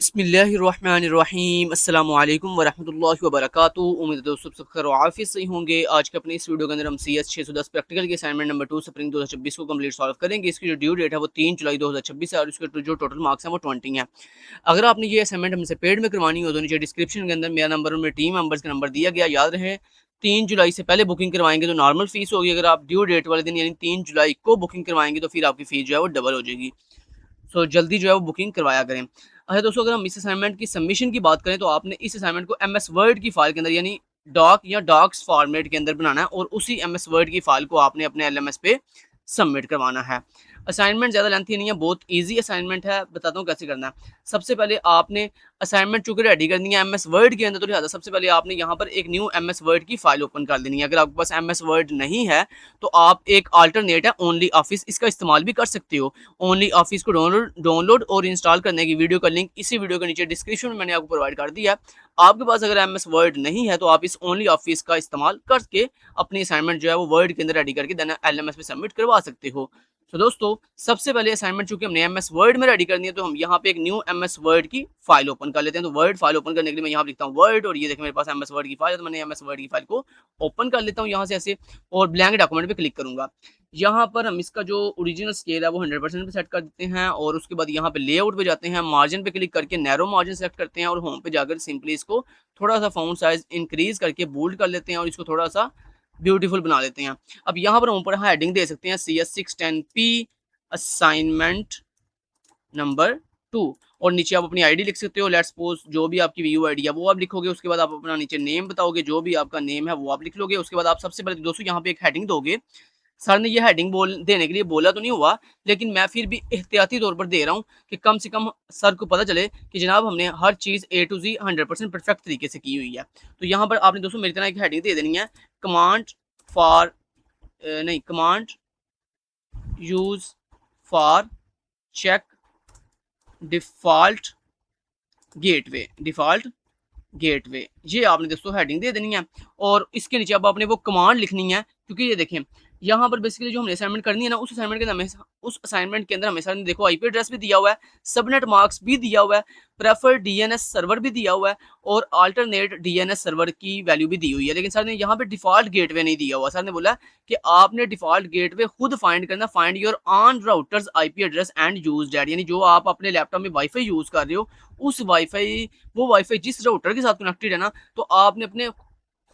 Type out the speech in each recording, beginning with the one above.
बिस्मिल्लाहिर्रहमानिर्रहीम अस्सलामु अलैकुम वरहमतुल्लाहि वबरकातुहू। उम्मीद है दोस्तों सब खैर आफियत से ही होंगे। आज के अपने इस वीडियो के अंदर हम CS 610 प्रैक्टिकल की असाइनमेंट नंबर 2 स्प्रिंग 2026 को कंप्लीट सॉल्व करेंगे। इसकी जो ड्यू डेट है वो 3 जुलाई 2026 है और इसके जो टोटल मार्क्स हैं वो 20 हैं। अगर आपने ये असाइनमेंट हमसे पेड में करवानी हो तो नीचे डिस्क्रिप्शन के अंदर मेरा नंबर और मेरे टीम मेंबर्स का नंबर दिया गया, याद रहे। 3 जुलाई से पहले बुकिंग करवाएंगे तो नॉर्मल फीस होगी। अगर आप ड्यू डेट वाले दिन यानी 3 जुलाई को बुकिंग करवाएंगे तो फिर आपकी फीस जो है वो डबल हो जाएगी। सो जल्दी जो है वो बुकिंग करवाया करें। अच्छा दोस्तों, अगर हम इस असाइनमेंट की सबमिशन की बात करें तो आपने इस असाइनमेंट को MS वर्ड की फाइल के अंदर यानी डॉक या डॉक्स फॉर्मेट के अंदर बनाना है और उसी MS वर्ड की फाइल को आपने अपने LMS पे सबमिट करवाना है। असाइनमेंट ज़्यादा लेंथी नहीं है, बहुत ईजी असाइनमेंट है। बताता हूँ कैसे करना है। सबसे पहले आपने असाइनमेंट चूंकि रेडी करनी है MS वर्ड के अंदर, तो लिहाजा सबसे पहले आपने यहाँ पर एक न्यू MS वर्ड की फाइल ओपन कर देनी है। अगर आपके पास MS वर्ड नहीं है तो आप एक अल्टरनेट है ओनली ऑफिस, इसका इस्तेमाल भी कर सकते हो। ओनली ऑफिस को डाउनलोड और इंस्टॉल करने की वीडियो का लिंक इसी वीडियो के नीचे डिस्क्रिप्शन में मैंने आपको प्रोवाइड कर दिया है। आपके पास अगर MS वर्ड नहीं है तो आप इस ओनली ऑफिस का इस्तेमाल करके अपनी असाइनमेंट जो है वो वर्ड के अंदर रेडी करके देना LMS पे सबमिट करवा सकते हो। तो दोस्तों, सबसे पहले असाइनमेंट चूंकि हमने MS वर्ड में रेडी करनी है तो हम यहाँ पे एक न्यू MS वर्ड की फाइल ओपन कर लेते हैं। तो वर्ड फाइल ओपन करने के लिए मैं यहाँ लिखता हूँ वर्ड और ये देखिए मेरे पास MS वर्ड की फाइल है, तो मैंने MS वर्ड की फाइल को ओपन कर लेता हूँ यहाँ से ऐसे और ब्लैंक डॉक्यूमेंट पे क्लिक करूंगा। यहाँ पर हम इसका जो ओरिजिनल स्केल है वो 100% पे सेट कर देते हैं और उसके बाद यहाँ पे लेआउट पे जाते हैं, मार्जिन पे क्लिक करके नैरो मार्जिन सेलेक्ट करते हैं और होम पे जाकर सिंपली इसको थोड़ा सा फॉन्ट साइज इंक्रीज करके बोल्ड कर लेते हैं और इसको थोड़ा सा ब्यूटीफुल बना लेते हैं। अब यहाँ पर हम ऊपर हेडिंग दे सकते हैं CS 610P असाइनमेंट नंबर 2 और नीचे आप अपनी आईडी लिख सकते हो। लेट्स सपोज जो भी आपकी VU आईडी है वो आप लिखोगे, उसके बाद आप अपना नीचे नेम बताओगे, जो भी आपका नेम है वो आप लिख लोगे। उसके बाद आप सबसे पहले दोस्तों यहाँ पे एक हेडिंग दोगे। सर ने ये हेडिंग देने के लिए बोला तो नहीं हुआ, लेकिन मैं फिर भी एहतियाती तौर पर दे रहा हूँ कि कम से कम सर को पता चले कि जनाब हमने हर चीज़ A to Z 100% परफेक्ट तरीके से की हुई है। तो यहाँ पर आपने दोस्तों मेरी तरह एक हेडिंग दे देनी है, कमांड फॉर नहीं command use for check default gateway ये आपने दोस्तों हेडिंग दे देनी है और इसके नीचे अब आपने वो कमांड लिखनी है। क्योंकि ये देखें यहाँ पर बेसिकली जो हमने असाइनमेंट करनी है ना, उस असाइनमेंट के अंदर हमेशा देखो IP एड्रेस भी दिया हुआ है, सबनेट मार्क्स भी दिया हुआ है, प्रेफर DNS सर्वर भी दिया हुआ है और अल्टरनेट DNS सर्वर की वैल्यू भी दी हुई है। लेकिन सर ने यहाँ पे डिफॉल्ट गेटवे नहीं दिया हुआ। सर ने बोला कि आपने डिफॉल्ट गेटवे खुद फाइंड करना, find your on routers IP address and use that, यानी जो आप अपने लैपटॉप में वाईफाई यूज कर रहे हो उस वाईफाई जिस राउटर के साथ कनेक्टेड है ना, तो आपने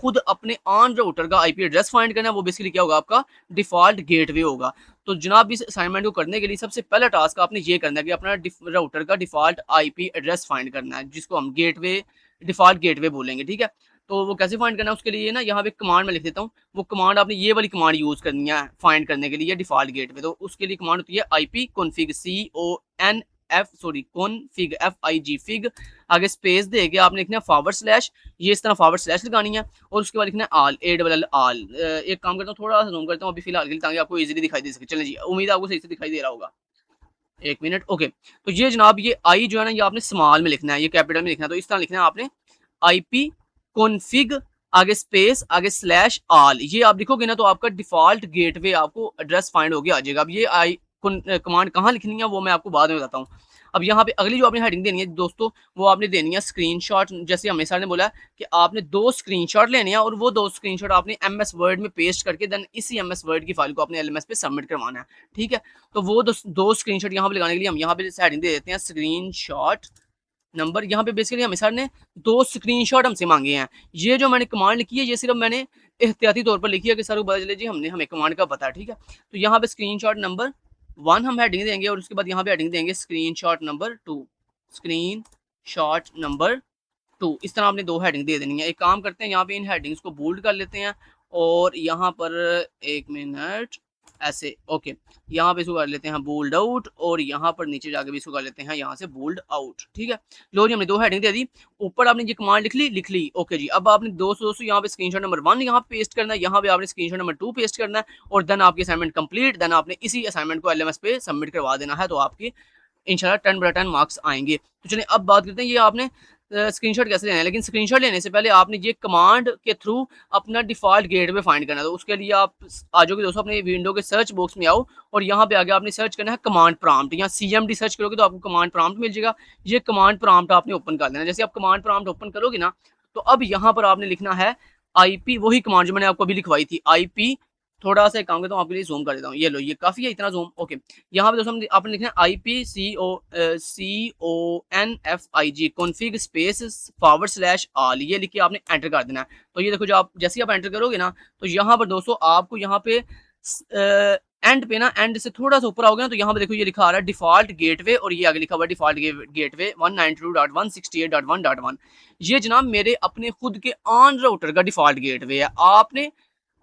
खुद अपने ऑन राउटर का IP एड्रेस फाइंड करना है। वो बेसिकली क्या होगा, आपका डिफॉल्ट गेटवे होगा। तो जनाब इस असाइनमेंट को करने के लिए सबसे पहला टास्क आपने ये करना है कि अपना राउटर का डिफॉल्ट IP एड्रेस फाइंड करना है, जिसको हम डिफॉल्ट गेटवे बोलेंगे। ठीक है, तो वो कैसे फाइंड करना है उसके लिए ना यहाँ पे कमांड में लिख देता हूँ। वो कमांड आपने ये वाली कमांड यूज करनी है फाइंड करने के लिए डिफॉल्ट गेटवे। तो उसके लिए कमांड होती है IP config config आगे स्पेस दे के आपने लिखना है /, ये इस तरह / लगानी है और उसके बाद लिखना है ऑल ALL। एक काम करता हूँ, थोड़ा सा जूम करता हूँ अभी फिलहाल के लिए ताकि आपको इजीली दिखाई दे सके। चलिए जी, उम्मीद है आपको सही से दिखाई दे रहा होगा। एक मिनट, ओके। तो ये जनाब ये आई जो है ना, ये आपने स्मॉल में लिखना है, ये कैपिटल में लिखना है। तो इस तरह लिखना है आपने IP config आगे स्पेस आगे /all, ये आप लिखोगे ना तो आपका डिफॉल्ट गेटवे आपको एड्रेस फाइंड हो गया आ जाएगा। अब ये कमांड कहाँ लिखनी है वो मैं आपको बाद में बताता हूँ। अब यहाँ पे अगली जो आपने हेडिंग देनी है दोस्तों, वो आपने देनी है स्क्रीनशॉट। जैसे हमें सर ने बोला कि आपने 2 स्क्रीनशॉट लेने हैं और वो 2 स्क्रीनशॉट आपने MS वर्ड में पेस्ट करके देन इसी MS वर्ड की फाइल को अपने LMS पे सबमिट करवाना है। ठीक है, तो वो 2 स्क्रीनशॉट यहाँ पे लगाने के लिए हम यहाँ पे हेडिंग दे देते हैं स्क्रीनशॉट नंबर। यहाँ पे बेसिकली हमें सर ने 2 स्क्रीनशॉट हमसे मांगे हैं। ये जो मैंने कमांड लिखी है ये सिर्फ मैंने एहतियाती तौर पर लिखी है कि सर को पता चले जी हमें कमांड का पता है। ठीक है, तो यहाँ पे स्क्रीनशॉट नंबर 1 हम हेडिंग देंगे और उसके बाद यहाँ पे हेडिंग देंगे स्क्रीनशॉट नंबर 2। इस तरह आपने 2 हेडिंग दे देनी है। एक काम करते हैं, यहाँ पे इन हेडिंग्स को बोल्ड कर लेते हैं और यहाँ पर एक मिनट ऐसे, ओके, यहाँ पे इसको कर लेते हैं बोल्ड आउट और यहाँ पर नीचे जाके भी इसको कर लेते हैं यहाँ से बोल्ड आउट। ठीक है, लो जी, हमने 2 हेडिंग दे दी। ऊपर आपने ये कमांड लिख ली। ओके जी, अब आपने दोस्तों यहाँ पे स्क्रीनशॉट नंबर 1 यहाँ पे पेस्ट करना है, यहाँ पे आपने स्क्रीनशॉट नंबर 2 पेस्ट करना है और देन आपकी असाइनमेंट कंप्लीट। देन आपने इसी असाइनमेंट को LMS पे सबमिट करवा देना है, तो आपकी इंशाल्लाह 10/10 मार्क्स आएंगे। तो चलिए अब बात करते हैं, ये आपने स्क्रीनशॉट कैसे लेना है, लेकिन स्क्रीनशॉट लेने से पहले आपने ये कमांड के थ्रू अपना डिफ़ॉल्ट गेटवे फाइंड करना है। तो उसके लिए आप आ जाओगे दोस्तों अपने विंडो के सर्च बॉक्स में आओ और यहाँ पे आगे आपने सर्च करना है कमांड प्रॉम्प्ट। यहाँ CMD सर्च करोगे तो आपको कमांड प्रॉम्प्ट मिल जाएगा। ये कमांड प्रॉम्प्ट आपने ओपन कर लेना। जैसे आप कमांड प्रॉम्प्ट ओपन करोगे ना, तो अब यहाँ पर आपने लिखना है IP, वही कमांड जो मैंने आपको अभी लिखवाई थी, IP। थोड़ा सा एक काम करता हूँ, आपके लिए जूम कर देता हूँ। ये लो, ये काफ़ी है इतना जूम। ओके, यहाँ पे दोस्तों आपने लिखना है IPCONFIG कॉन्फिग स्पेस /all, ये लिख के आपने एंटर कर देना है। तो ये देखो, जो आप जैसे आप एंटर करोगे ना, तो यहाँ पर दोस्तों आपको यहाँ पे एंड पे ना, एंड से थोड़ा सा ऊपर आओगे ना, तो यहाँ पे देखो ये लिखा आ रहा है डिफॉल्ट गेटवे, और ये आगे लिखा हुआ है डिफॉल्ट गेटवे 192.168.1.1। ये जनाब मेरे अपने खुद के ऑन राउटर का डिफॉल्ट गेटवे है। आपने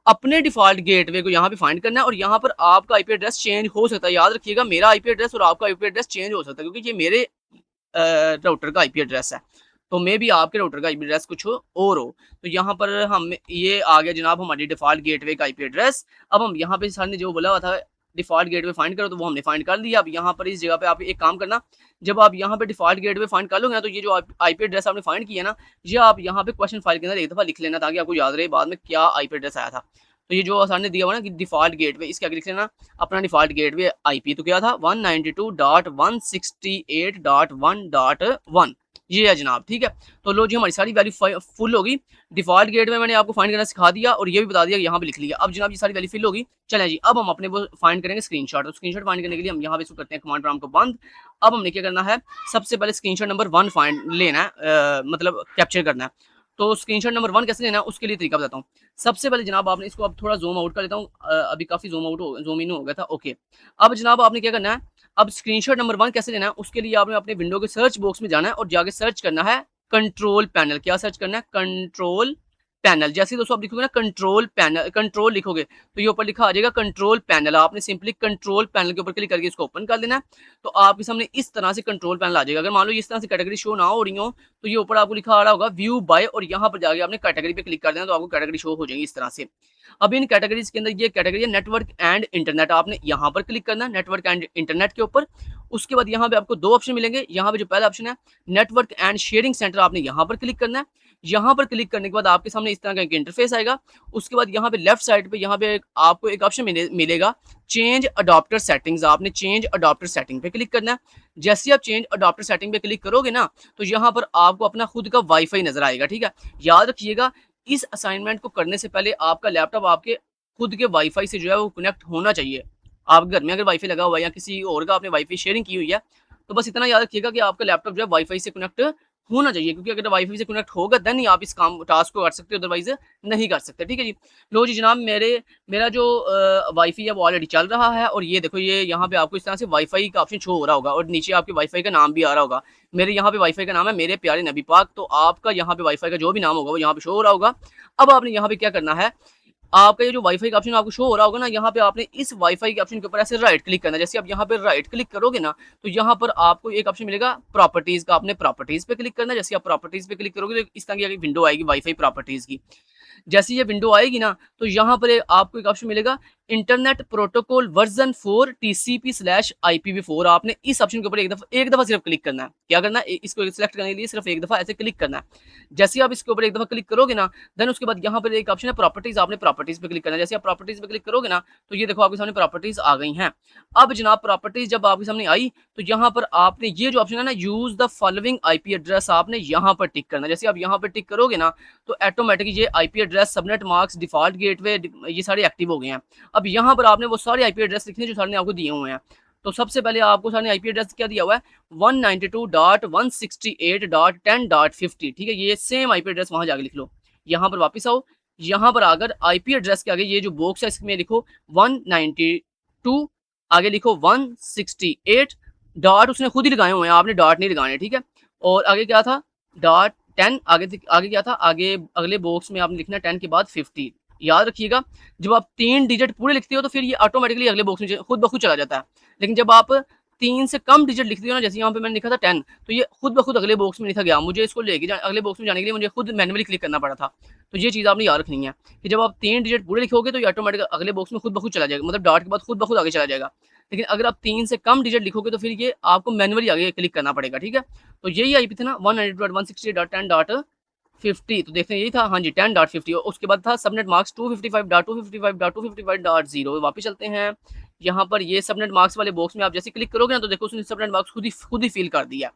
अपने डिफॉल्ट गेटवे को यहाँ पे फाइंड करना है, और यहाँ पर आपका IP एड्रेस चेंज हो सकता है। याद रखिएगा, मेरा IP एड्रेस और आपका IP एड्रेस चेंज हो सकता है, क्योंकि ये मेरे राउटर का IP एड्रेस है, तो मे भी आपके राउटर का IP एड्रेस कुछ और हो। तो यहाँ पर हम ये आ गया जनाब हमारी डिफॉल्ट गेटवे का IP एड्रेस। अब हम यहाँ पे सर ने जो बोला हुआ था डिफॉल्ट गेटवे फाइंड करो, तो वो हमने फाइंड कर लिया। अब यहाँ पर इस जगह पे आप एक काम करना, जब आप यहाँ पे डिफॉल्ट गेटवे फाइंड कर लोगे ना, तो ये जो IP एड्रेस आपने फाइंड किया ना, ये आप यहाँ पे क्वेश्चन फाइल के अंदर एक दफा लिख लेना, ताकि आपको याद रहे बाद में क्या IP एड्रेस आया था। तो ये जो सर ने दिया हुआ ना कि डिफॉल्ट गेटवे, इसके आगे लिख लेना अपना डिफॉल्ट गेटवे IP, तो क्या था 192.168.1.1, ये है जनाब। ठीक है, तो लो जी, हमारी सारी वैल्यू फुल होगी। डिफॉल्ट गेटवे मैंने आपको फाइंड करना सिखा दिया, और ये भी बता दिया, यहाँ पे लिख लिया। अब जनाब ये सारी वैल्यू फिल होगी। चलें जी, अब हम अपने वो फाइंड करेंगे स्क्रीनशॉट। तो स्क्रीनशॉट फाइंड करने के लिए हम यहाँ पे इसको करते हैं कमांड प्रॉम्प्ट को बंद। अब हमने क्या करना है, सबसे पहले स्क्रीनशॉट नंबर 1 फाइंड लेना है, मतलब कैप्चर करना है। तो स्क्रीनशॉट नंबर 1 कैसे लेना है, उसके लिए तरीका बताता हूँ। सबसे पहले जनाब आपने इसको अब थोड़ा जूम आउट कर लेता हूँ, अभी काफी जूम इन हो गया था। ओके, अब जनाब आपने क्या करना है, अब स्क्रीनशॉट नंबर 1 कैसे लेना है, उसके लिए आपने अपने विंडो के सर्च बॉक्स में जाना है और जाके सर्च करना है कंट्रोल पैनल। क्या सर्च करना है, कंट्रोल पैनल। जैसे दोस्तों आप लिखोगे ना कंट्रोल पैनल, कंट्रोल लिखोगे तो ये ऊपर लिखा आ जाएगा कंट्रोल पैनल। आपने सिंपली कंट्रोल पैनल के ऊपर क्लिक करके इसको ओपन कर देना है, तो आपके सामने इस तरह से कंट्रोल पैनल आ जाएगा। अगर मान लो इस तरह से कैटेगरी शो ना हो रही हो, तो ये ऊपर आपको लिखा आ रहा होगा व्यू बाय, और यहाँ पर जाके आपने कैटेगरी पे क्लिक कर देना, तो आपको कैटेगरी शो हो जाएगी इस तरह से। अब इन कैटेगरीज के अंदर ये कैटेगरी है नेटवर्क एंड इंटरनेट, आपने यहाँ पर क्लिक करना है नेटवर्क एंड इंटरनेट के ऊपर। उसके बाद यहाँ पे आपको 2 ऑप्शन मिलेंगे। यहाँ पे जो पहला ऑप्शन है नेटवर्क एंड शेयरिंग सेंटर, आपने यहाँ पर क्लिक करना है। यहाँ पर क्लिक करने के बाद आपके सामने इस तरह का एक इंटरफेस आएगा। उसके बाद यहाँ पे लेफ्ट साइड पे यहाँ पे आपको एक ऑप्शन मिलेगा चेंज अडॉप्टर सेटिंग्स, आपने चेंज अडॉप्टर सेटिंग पे क्लिक करना है। जैसे आप चेंज अडॉप्टर सेटिंग पे क्लिक करोगे ना, तो यहाँ पर आपको अपना खुद का वाईफाई नजर आएगा। ठीक है, याद रखिएगा इस असाइनमेंट को करने से पहले आपका लैपटॉप आपके खुद के वाईफाई से जो है वो कनेक्ट होना चाहिए। आप घर में अगर वाईफाई लगा हुआ है या किसी और का आपने वाईफाई शेयरिंग की हुई है, तो बस इतना याद रखिएगा कि आपका लैपटॉप जो है वाईफाई से कनेक्ट होना चाहिए, क्योंकि अगर वाईफाई से कनेक्ट होगा देन ही आप इस काम टास्क को कर सकते हो, अदरवाइज नहीं कर सकते। ठीक है जी, लो जी जनाब, मेरा जो वाईफाई है वो ऑलरेडी चल रहा है, और ये देखो ये यहाँ पे आपको इस तरह से वाईफाई का ऑप्शन शो हो रहा होगा, और नीचे आपके वाईफाई का नाम भी आ रहा होगा। मेरे यहाँ पे वाईफाई का नाम है मेरे प्यारे नबी पाक, तो आपका यहाँ पे वाईफाई का जो भी नाम होगा वो यहाँ पे शो हो रहा होगा। अब आपने यहाँ पे क्या करना है, आपका ये जो वाईफाई का ऑप्शन आपको शो हो रहा होगा ना, यहाँ पे आपने इस वाईफाई के ऑप्शन के ऊपर ऐसे राइट क्लिक करना है। जैसे आप यहाँ पे राइट क्लिक करोगे ना, तो यहाँ पर आपको एक ऑप्शन मिलेगा प्रॉपर्टीज का, आपने प्रॉपर्टीज पे क्लिक करना है। जैसे आप प्रॉपर्टीज पे क्लिक करोगे तो इस तरह की विंडो आएगी वाईफाई प्रॉपर्टीज की। जैसे ये विंडो आएगी ना, तो यहाँ पर आपको एक ऑप्शन मिलेगा इंटरनेट प्रोटोकॉल वर्जन 4 TCP/IPv4। आपने इस ऑप्शन के ऊपर एक दफा सिर्फ क्लिक करना है। क्या करना है, इसको सिलेक्ट करने के लिए सिर्फ एक दफा ऐसे क्लिक करना है। जैसे आप इसके ऊपर एक दफा क्लिक करोगे ना, देन उसके बाद यहाँ पर एक ऑप्शन है प्रॉपर्टीज, आपने प्रॉपर्टीज पे क्लिक करना है। जैसे आप प्रॉपर्टीज पे क्लिक करोगे ना, तो ये देखो आपके सामने प्रॉपर्टीज आ गई हैं। अब जनाब प्रॉपर्टीज जब आपके सामने आई, तो यहाँ पर आपने ये जो ऑप्शन है ना use the following IP address, आपने यहाँ पर टिक करना है। जैसे आप यहाँ पर टिक करोगे ना, तो ऑटोमेटिकली ये IP address, subnet marks, default gateway, ये सारे एक्टिव हो गए हैं। अब यहाँ पर आपने वो सारे IP एड्रेस लिखने जो सर ने आपको दिए हुए हैं। तो सबसे पहले आपको सर ने IP एड्रेस क्या दिया हुआ है 192.168.10.50। ठीक है, ये सेम IP एड्रेस वहां जाके लिख लो। यहाँ पर वापस आओ, यहाँ पर आकर IP एड्रेस के आगे ये जो बॉक्स है इसमें लिखो 192, आगे लिखो 168 डॉट, उसने खुद ही लगाए हुए हैं, आपने डॉट नहीं लगाने। ठीक है, और आगे क्या था .10, आगे क्या था, आगे अगले बॉक्स में आपने लिखना 10 के बाद 50। याद रखिएगा जब आप 3 डिजिट पूरे लिखते हो तो फिर ये ऑटोमेटिकली अगले बॉक्स में खुद ब खुद चला जाता है, लेकिन जब आप 3 से कम डिजिट लिखते हो ना, जैसे यहाँ पे मैंने लिखा था 10, तो ये खुद ब खुद अगले बॉक्स में लिखा गया। मुझे इसको लेके अगले बॉक्स में जाने के लिए मुझे खुद मैनुअली क्लिक करना पड़ा था। तो ये चीज़ आपने याद रखनी है कि जब आप 3 डिजिट पूरे लिखोगे तो ये ऑटोमेटिक अगले बॉक्स में खुद ब खुद चला जाएगा, मतलब डॉट के बाद खुद ब खुद आगे चला जाएगा। लेकिन अगर आप 3 से कम डिजिट लिखोगे तो फिर ये आपको मैनुअली आगे क्लिक करना पड़ेगा, ठीक है। तो यही आईपी था ना 192.168.10.50, तो देखते हैं यही था, हाँ जी 10.50, और उसके बाद था सबनेट मार्क्स 255.255.255.0। वापस चलते हैं यहाँ पर, ये सबनेट मार्क्स वाले बॉक्स में आप जैसे क्लिक करोगे ना तो देखो उसने सबनेट मार्क्स खुद ही फिल कर दिया।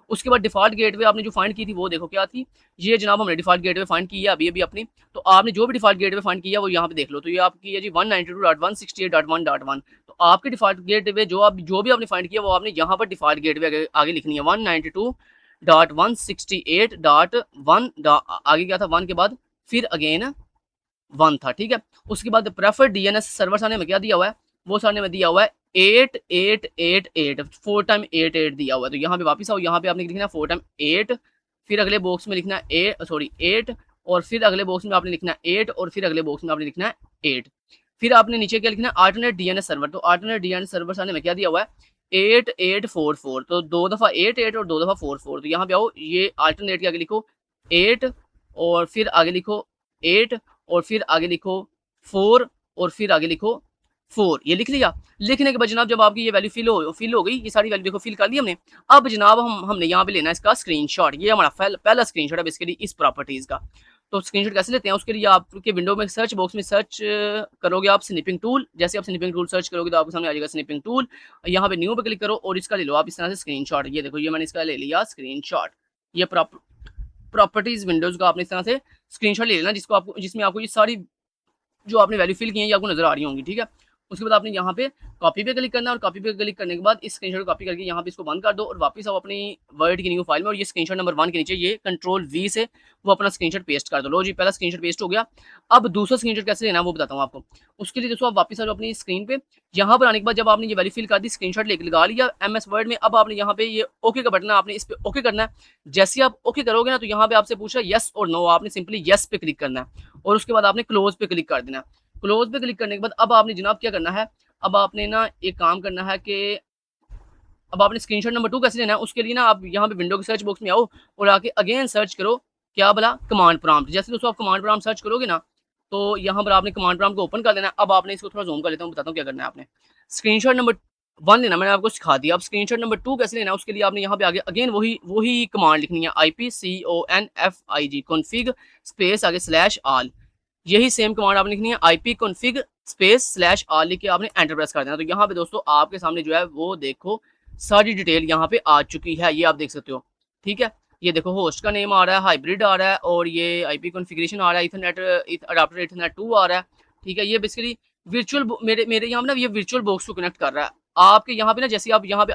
उसके बाद डिफॉल्ट गेटवे आपने जो फाइंड की थी वो देखो क्या थी, ये जनाब हमने डिफॉल्ट गेटवे फाइंड की है अभी अपनी। तो आपने जो भी डिफॉल्ट गेटवे फाइंड किया वो यहाँ पे देख लो, तो ये आपकी है जी 192.168.1.1। तो आपके डिफॉल्ट गेटवे जो भी आपने फाइंड किया वो आपने यहाँ पर डिफॉल्ट गेटवे आगे लिखनी है 192.168.1. आगे क्या था 1 के बाद फिर अगेन 1 था, ठीक है। उसके बाद प्रेफर्ड डीएनएस सर्वर सामने में क्या दिया हुआ है, वो सामने में दिया हुआ है 8888, 4 टाइम 88 दिया हुआ है। तो यहाँ पे वापस आओ, यहाँ पे आपने लिखना है 4 टाइम 8, फिर अगले बॉक्स में लिखना है 8, और फिर अगले बॉक्स में आपने लिखना है 8, और फिर अगले बॉक्स में आपने लिखना है 8। फिर आपने नीचे क्या लिखना है अल्टरनेट डीएनएस सर्वर। तो अल्टरनेट डीएनएस सर्वर सामने में क्या दिया हुआ है 8844, तो 2 दफ़ा 88 और 2 दफ़ा 44। तो यहाँ पे आओ, ये अल्टरनेट के आगे लिखो 8, और फिर आगे लिखो 8, और फिर आगे लिखो 4, और फिर आगे लिखो 4। ये लिख लिया। लिखने के बाद जनाब जब आपकी ये वैल्यू फिल हो गई, ये सारी वैल्यू देखो फिल कर ली हमने। अब जनाब हमने यहाँ पे लेना है इसका स्क्रीनशॉट। ये हमारा पहला स्क्रीनशॉट है बेसिकली इस प्रॉपर्टीज़ का। तो स्क्रीनशॉट कैसे लेते हैं, उसके लिए आपके विंडो में सर्च बॉक्स में सर्च करोगे आप स्निपिंग टूल। जैसे आप स्निपिंग टूल सर्च करोगे तो आपके सामने आ जाएगा स्निपिंग टूल। यहाँ पे न्यू पे क्लिक करो और इसका ले लो आप इस तरह से स्क्रीनशॉट। ये देखो, ये मैंने इसका ले लिया स्क्रीनशॉट। ये प्रॉपर्टीज विंडोज का आपने इस तरह से स्क्रीनशॉट ले लेना, जिसमें आपको ये सारी जो आपने वैल्यू फिल की है ये आपको नजर आ रही होंगी, ठीक है। उसके बाद आपने यहाँ पे कॉपी पे क्लिक करना है, और कॉपी पे क्लिक करने के बाद इस स्क्रीनशॉट को कॉपी करके यहाँ पे इसको बंद कर दो और वापस आओ अपनी वर्ड की न्यू फाइल में, और ये स्क्रीनशॉट नंबर 1 के नीचे ये कंट्रोल V से वो अपना स्क्रीनशॉट पेस्ट कर दो। लो जी, पहला स्क्रीनशॉट पेस्ट हो गया। अब दूसरा स्क्रीनशॉट कैसे लेना है वो बताता हूँ आपको। उसके लिए दोस्तों आप वापस आ जाओ अपनी स्क्रीन पे। यहाँ पर आने के बाद जब आपने ये वैल्यू फिल कर दी, स्क्रीनशॉट लगा लिया MS वर्ड में, अब आपने यहाँ पे ये ओके का बटन है, आपने इस पे ओके करना है। जैसे आप ओके करोगे ना तो यहाँ पे आपसे पूछ रहा है यस और नो, आपने सिंपली यस पे क्लिक करना है, और उसके बाद आपने क्लोज पे क्लिक कर देना है। क्लोज पे क्लिक करने के बाद अब आपने जनाब क्या करना है, अब आपने ना एक काम करना है कि अब आपने स्क्रीनशॉट नंबर 2 कैसे लेना है। उसके लिए ना आप यहाँ पे विंडो के सर्च बॉक्स में आओ और आके अगेन सर्च करो क्या बोला, कमांड प्रॉम्प्ट। जैसे दोस्तों आप कमांड प्रॉम्प्ट सर्च करोगे ना तो यहाँ पर आपने कमांड प्रॉम्प्ट को ओपन कर लेना है। अब आपने इसको थोड़ा जूम कर लेता हूँ, बताता हूँ क्या करना है। आपने स्क्रीनशॉट नंबर 1 लेना, मैंने आपको सिखा दिया। अब स्क्रीनशॉट नंबर 2 कैसे लेना है, उसके लिए आपने यहाँ पे आगे अगेन वही कमांड लिखनी है, IPCONFIG config स्पेस आगे /all। यही सेम कमांड आपने लिखनी है, IP config स्पेस /all लिख के आपने एंटर प्रेस कर देना। तो यहाँ पे दोस्तों आपके सामने जो है वो देखो सारी डिटेल यहाँ पे आ चुकी है, ये आप देख सकते हो, ठीक है। ये देखो होस्ट का नेम आ रहा है, हाइब्रिड आ रहा है, और ये IP कॉन्फ़िगरेशन आ रहा है, इथरनेट अडाप्टर इथरनेट 2 आ रहा है, ठीक है। ये बेसिकली वर्चुअल मेरे यहाँ पे ना ये वर्चुअल बॉक्स को कनेक्ट कर रहा है। आपके यहाँ पे ना जैसे आप यहाँ पे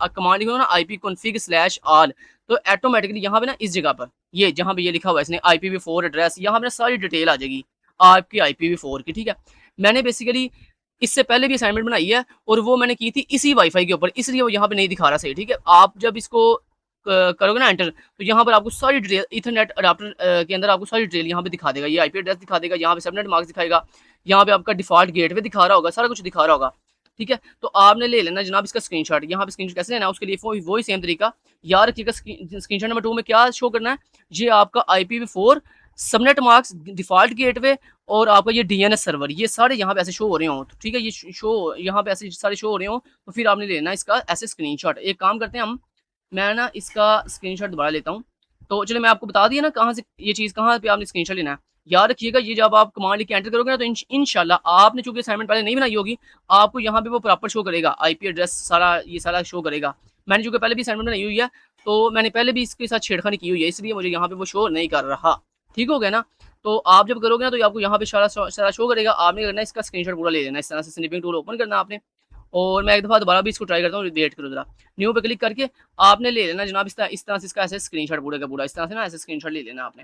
कमांड लिखोगे ना IP config /all, तो ऑटोमेटिकली यहाँ पे ना इस जगह पर ये जहाँ पे ये लिखा हुआ है इसने IPv4 एड्रेस, यहाँ पे ना सारी डिटेल आ जाएगी आपकी IPv4 की, ठीक है। मैंने बेसिकली इससे पहले भी असाइनमेंट बनाई है और वो मैंने की थी इसी वाईफाई के ऊपर, इसलिए वो यहाँ पे नहीं दिखा रहा सही, ठीक है। आप जब इसको करोगे ना एंटर, तो यहाँ पर आपको सारी डिटेल इथरनेट अडाप्टर के अंदर आपको सारी डिटेल यहाँ पे दिखा देगा। ये IP एड्रेस दिखा देगा, यहाँ पे सबनेट मार्क्स दिखाएगा, यहाँ पे आपका डिफॉल्ट गेटवे दिखा रहा होगा, सारा कुछ दिखा रहा होगा, ठीक है। तो आपने ले लेना जनाब इसका स्क्रीनशॉट। यहाँ पे स्क्रीनशॉट कैसे लेना है, उसके लिए वही सेम तरीका याद रखिएगा। स्क्रीनशॉट नंबर 2 में क्या शो करना है, ये आपका IPv4 subnet marks default gateway और आपका ये DNS सर्वर, ये सारे यहाँ पे ऐसे शो हो रहे हो, ठीक है। ये शो यहाँ पे ऐसे सारे शो हो रहे हो, तो फिर आपने लेना इसका ऐसे स्क्रीनशॉट। एक काम करते हैं हम, मैं ना इसका स्क्रीनशॉट दोबारा लेता हूँ। तो चलो मैं आपको बता दिया ना कहाँ से ये चीज़, कहाँ पे आपने स्क्रीनशॉट लेना है। याद रखिएगा ये जब आप कमांड लिख के एंटर करोगे ना तो इंशाल्लाह आपने चूंकि असाइनमेंट पहले नहीं बनाई होगी, आपको यहाँ पे वो प्रॉपर शो करेगा, IP एड्रेस सारा ये सारा शो करेगा। मैंने चूंकि पहले भी असाइनमेंट बनाई हुई है तो मैंने पहले भी इसके साथ छेड़खानी की हुई है, इसलिए मुझे यहाँ पे वो शो नहीं कर रहा, ठीक हो गया ना। तो आप जब करोगे ना तो आपको यहाँ पे सारा शो करेगा। आपने करना है इसका स्क्रीनशॉट पूरा ले लेना, इस तरह से स्निपिंग टूल ओपन करना आपने। और मैं एक दफ़ा दोबारा भी इसको ट्राई करता हूँ, वेट करो जरा, न्यू पे क्लिक करके आपने ले लेना जनाब इस तरह से इसका ऐसे स्क्रीनशॉट पूरा का पूरा इस तरह से ना ऐसे स्क्रीनशॉट ले लेना आपने,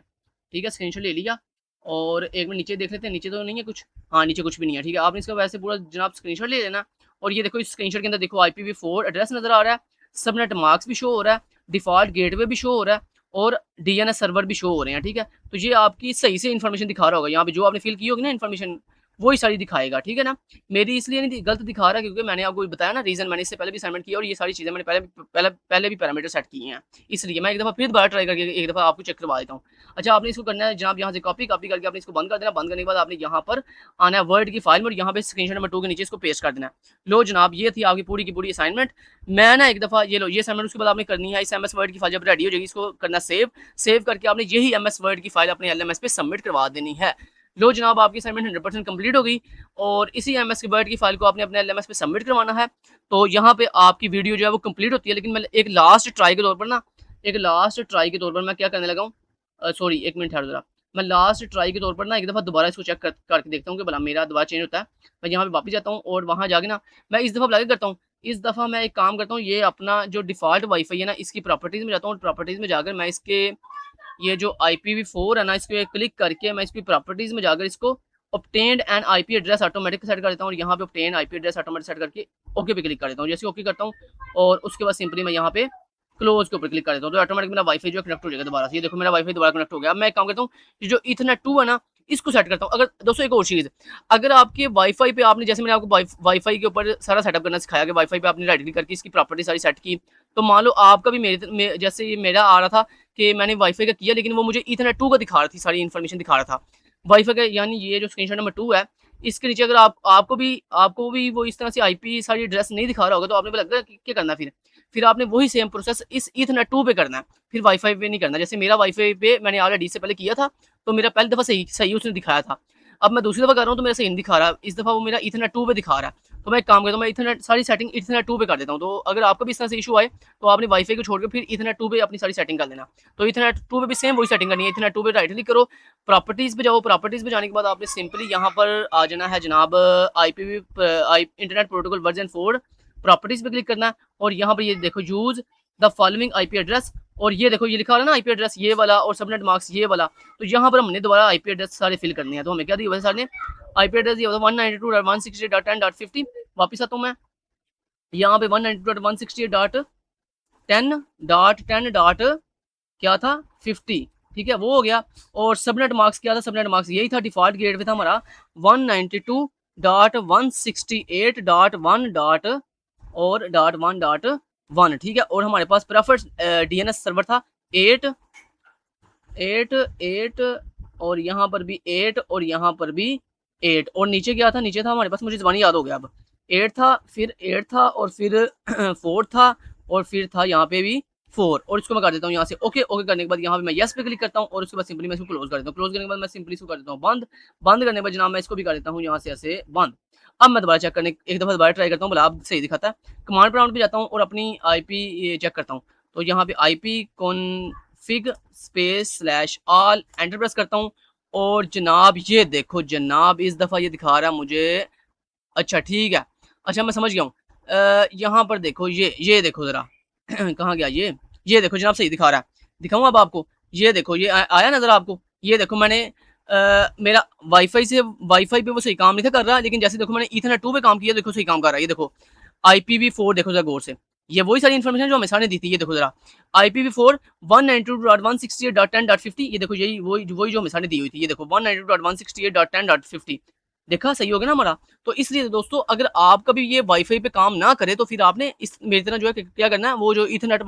ठीक है। स्क्रीनशॉट ले लिया और एक मिनट नीचे देख लेते हैं, नीचे तो नहीं है कुछ, हाँ नीचे कुछ भी नहीं है, ठीक है। आपने इसका वैसे पूरा जनाब स्क्रीनशॉट ले लेना। और ये देखो इस स्क्रीनशॉट के अंदर देखो IPv4 एड्रेस नजर आ रहा है, सबनेट मार्क्स भी शो हो रहा है, डिफॉल्ट गेटवे भी शो हो रहा है, और DNS सर्वर भी शो हो रहे हैं, ठीक है। तो ये आपकी सही से इन्फॉर्मेशन दिखा रहा होगा। यहाँ पे जो आपने फिल की होगी ना इन्फॉर्मेशन, वही सारी दिखाएगा, ठीक है ना। मेरी इसलिए नहीं गलत दिखा रहा क्योंकि मैंने आपको बताया ना रीज़न, मैंने इससे पहले भी असाइनमेंट किया और ये सारी चीज़ें मैंने पहले भी पैरामीटर सेट किए हैं, इसलिए मैं एक दफ़ा फिर दोबारा ट्राई करके एक दफ़ा आपको चेक करवा देता हूँ। अच्छा, आपने इसको करना है जनाब, यहाँ से कॉपी करके आपने इसको बंद कर देना। बंद करने के बाद आपने यहाँ पर आना है वर्ड की फाइल में और यहाँ पे स्क्रीनशॉट नंबर 2 के नीचे इसको पेस्ट कर देना है। लो जनाब, ये थी आपकी पूरी की पूरी असाइनमेंट। मैं ना एक दफ़ा ये लो, ये असाइनमेंट उसके बाद आपने करनी है। इस एमएस वर्ड की फाइल जब रेडी हो जाएगी इसको करना सेव करके आपने यही एमएस वर्ड की फाइल अपने एलएमएस पे सबमिट करवा देनी है। लो जनाब, आपकी असाइनमेंट 100% कंप्लीट हो गई और इसी एमएस की वर्ड की फाइल को आपने अपने एलएमएस पे सबमिट करवाना है। तो यहाँ पे आपकी वीडियो जो है वो कंप्लीट होती है, लेकिन मैं एक लास्ट ट्राई के तौर पर मैं क्या करने लगा हूँ, सॉरी एक मिनट ठहरो जरा। मैं लास्ट ट्राई के तौर पर ना एक दफ़ा दोबारा इसको चेक करके देखता हूँ कि भला मेरा दोबारा चेंज होता है। मैं यहाँ पे वापस जाता हूँ और वहाँ जाके ना मैं इस दफ़ा लगे करता हूँ। इस दफ़ा मैं एक काम करता हूँ, ये अपना जो डिफ़ॉल्ट वाईफ़ाई है ना, इसकी प्रॉपर्टीज़ में जाता हूँ और प्रॉपर्टीज़ में जाकर मैं इसके ये जो IPv4 है ना, इसको क्लिक करके मैं इसकी प्रॉपर्टीज़ में जाकर इसको obtained and IP address automatic set कर देता हूँ और यहाँ पे obtain IP address automatic set करके ओके पे क्लिक कर देता हूँ। जैसे ओके करता हूँ और उसके बाद सिंपली मैं यहाँ पे क्लोज के ऊपर क्लिक कर देता हूँ तो ऑटोमेटिक मेरा वाईफाई जो कनेक्ट हो जाएगा दोबारा से। ये देखो मेरा वाईफाई दोबारा कनेक्ट हो गया। अब मैं एक काम करता हूँ, ये जो इथरनेट 2 है ना, इसको सेट करता हूँ। अगर दोस्तों एक और चीज़, अगर आपके वाईफाई पे आपने, जैसे मैंने आपको वाईफाई के ऊपर सारा सेटअप करना सिखाया कि वाईफाई पे आपने राइट क्लिक करके इसकी प्रॉपर्टी सारी सेट की, तो मान लो आपका भी जैसे ये मेरा आ रहा था कि मैंने वाईफाई का किया लेकिन वो मुझे इथरनेट 2 का दिखा रहा थी, सारी इन्फॉर्मेशन दिखा रहा था वाईफाई का। यानी ये जो स्क्रीनशॉट नंबर 2 है, इसके नीचे अगर आपको भी वो इस तरह से आईपी सारी एड्रेस नहीं दिखा रहा होगा तो आपने भी लगता है क्या करना है, फिर आपने वही सेम प्रोसेस इस इथरनेट 2 पे करना है, फिर वाईफाई पे नहीं करना। जैसे मेरा वाईफाई पे मैंने ऑलरेडी से पहले किया था तो मेरा पहली दफ़ा सही उसने दिखाया था। अब मैं दूसरी दफ़ा कर रहा हूँ तो मेरा सही नहीं दिखा रहा, इस दफ़ा वो मेरा इथरनेट 2 पे दिखा रहा है। तो मैं एक काम करता हूँ, मैं इथरनेट सारी सेटिंग इथरनेट 2 पे कर देता हूँ। तो अगर आपका भी इस तरह से इशू आए तो आपने वाईफाई को छोड़कर फिर इथरनेट 2 पे अपनी सारी सेटिंग कर लेना। तो इथरनेट 2 पे भी सेम वही सेटिंग करनी है। इथरनेट 2 पे राइट क्लिक करो, प्रॉपर्टीज़ पे जाओ, प्रॉपर्टीज़ पे जाने के बाद आपने सिंपली यहाँ पर आ जाना है जनाब इंटरनेट प्रोटोकॉल वर्जन 4, प्रॉपर्टीज़ पे क्लिक करना है और यहाँ पर ये देखो use the following IP address, और ये देखो ये लिखा रहा है ना आईपी एड्रेस ये वाला और सबनेट मार्क्स ये वाला। तो यहाँ पर हमने दोबारा आईपी एड्रेस सारे फिल करने हैं। तो हमें क्या दिया सर ने, आईपी एड्रेस ये 192.168.10.50। वापस आता हूँ मैं यहाँ पे 192.168.10.10 क्या था 50, ठीक है वो हो गया। और सबनेट मार्क्स क्या था, सबनेट मार्क्स यही था, डिफॉल्ट ग्रेड पे था हमारा 192.168.1 और .1.1, ठीक है। और हमारे पास प्रेफर्ड DNS सर्वर था 8 और यहाँ पर भी 8 और यहाँ पर भी 8 और नीचे क्या था, नीचे था हमारे पास, मुझे ज़बानी याद हो गया अब, 8 था फिर 8 था और फिर 4 था और फिर था यहाँ पे भी 4 और इसको मैं कर देता हूँ यहाँ से ओके करने के बाद यहाँ पे मैं यस पे क्लिक करता हूँ और उसके बाद सिंपली मैं इसको क्लोज कर देता हूँ। क्लोज करने के बाद मैं सिंपली इसको कर देता हूँ बंद करने के बाद जनाब मैं इसको भी कर देता हूँ यहाँ से ऐसे बंद। अब मैं दोबारा चेक करने एक दफ़ा दोबारा ट्राई करता हूँ, भला अब सही दिखाता है। कमांड प्रॉम्प्ट पे जाता हूँ और अपनी IP चेक करता हूँ। तो यहाँ पे IP config /all enter press करता हूँ और जनाब ये देखो जनाब इस दफ़ा ये दिखा रहा है मुझे, अच्छा ठीक है, अच्छा मैं समझ गया हूँ। यहाँ पर देखो ये देखो ज़रा कहाँ गया ये देखो जनाब सही दिखा रहा है, दिखाऊँ अब आपको, ये देखो ये आया नज़र आपको, ये देखो मैंने मेरा वाईफाई पे वो सही काम नहीं था कर रहा, लेकिन जैसे देखो मैंने इथरनेट 2 पे काम किया, देखो सही काम कर रहा है। ये देखो IPv4 देखो जरा गौर से, ये वही सारी इन्फॉर्मेशन जो हमें सामने दी थी, ये देखो जरा IPv4 192.168.10.50, ये देखो यही वही जो हमें सामने दी हुई थी, ये देखो 192.168.10.50 देखा सही हो गया ना हमारा। तो इसलिए दोस्तों अगर आपका भी ये वाईफाई पे काम ना करे तो फिर आपने इस मेरी तरह जो है क्या करना है, वो जो इथरनेट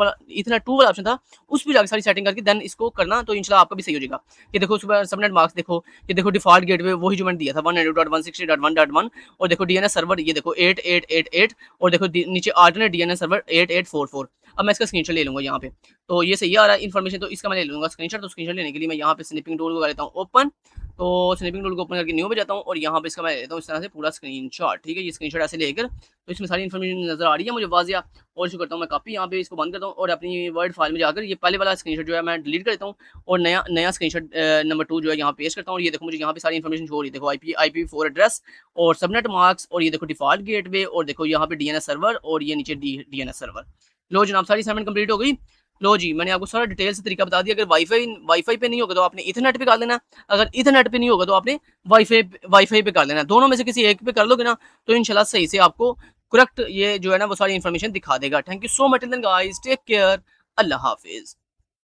2 वाला ऑप्शन था उस पर जाकर सारी सेटिंग करके देन इसको करना, तो इंशाल्लाह आपका भी सही हो जाएगा। ये देखो सबनेट मार्क्स देखो, ये देखो डिफॉल्ट गेटवे वही जो मैंने दिया था 192.168.1.1 और देखो DNS सर्वर ये देखो 8888 और देखो नीचे अल्टरनेट DNS सर्वर 8844। अब मैं इसका स्क्रीनशॉट ले लूंगा यहाँ पे, तो ये सही आ रहा है इन्फॉर्मेशन, तो इसका मैं ले लूंगा स्क्रीनशॉट। तो स्क्रीनशॉट लेने के लिए मैं यहाँ पे स्निपिंग टूल को कर लेता हूँ ओपन, तो स्निपिंग टूल को ओपन करके न्यू पे जाता हूँ और यहाँ पे इसका मैं लेता हूँ इस तरह से पूरा स्क्रीनशॉट, ठीक है। ये स्क्रीनशॉट ऐसे लेकर तो इसमें सारी इन्फॉर्मेशन नजर आ रही है मुझे वाजिया, और इसको करता हूँ मैं कॉपी, यहाँ पे इसको बंद करता हूँ और अपनी वर्ड फाइल में जाकर ये पहले वाला स्क्रीनशॉट जो है मैं डिलीट कर देता हूँ और नया स्क्रीनशॉट नंबर 2 जो है यहाँ पेस्ट करता हूँ। और ये देखो मुझे यहाँ पे सारी इन्फॉर्मेशन शो हो रही है, देखो IPv4 एड्रेस और सबनेट मार्क्स और ये देखो डिफॉल्ट गेटवे और देखो यहाँ पे DNS सर्वर और ये नीचे DNS सर्वर। लो जनाब सारी असाइनमेंट कंप्लीट हो गई। लो जी मैंने आपको सारा डिटेल से तरीका बता दिया। अगर वाईफाई पे नहीं होगा तो आपने इथरनेट पे कर लेना, अगर इथरनेट पे नहीं होगा तो आपने वाईफाई पे कर लेना। दोनों में से किसी एक पे कर लोगे ना तो इंशाल्लाह सही से आपको करेक्ट ये जो है ना वो सारी इन्फॉर्मेशन दिखा देगा। Thank you so much guys, take care, अल्लाह हाफिज।